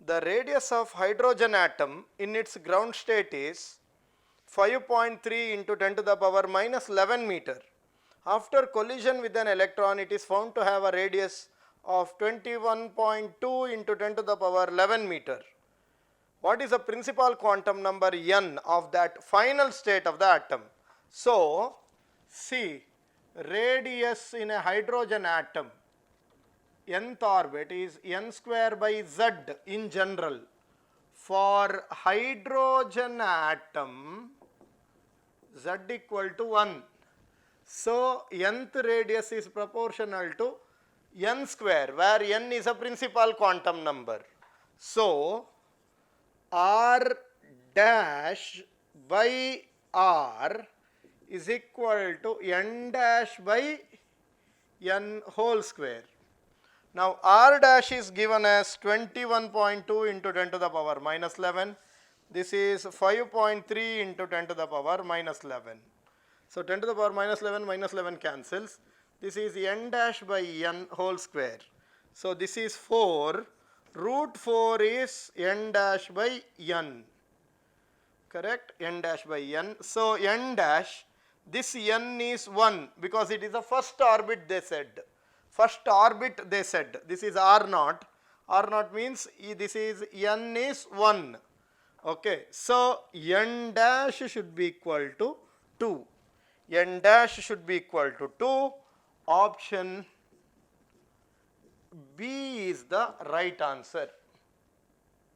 the radius of hydrogen atom in its ground state is 5.3 into 10 to the power minus 11 meter. After collision with an electron, it is found to have a radius of 21.2 into 10 to the power 11 meter. What is the principal quantum number n of that final state of the atom? So, see, radius in a hydrogen atom, nth orbit is n square by z in general. For hydrogen atom, z equal to 1. So, nth radius is proportional to n square, where n is a principal quantum number. So, r dash by r is equal to n dash by n whole square. Now, r dash is given as 21.2 into 10 to the power minus 11. This is 5.3 into 10 to the power minus 11. So, 10 to the power minus 11 cancels. This is n dash by n whole square. So, this is 4. Root 4 is n dash by n. Correct? N dash by n. So, n dash, this n is 1 because it is the first orbit they said. First orbit they said. This is r naught. R naught means this is n is 1. Okay. So, n dash should be equal to 2. N dash should be equal to 2. Option B is the right answer.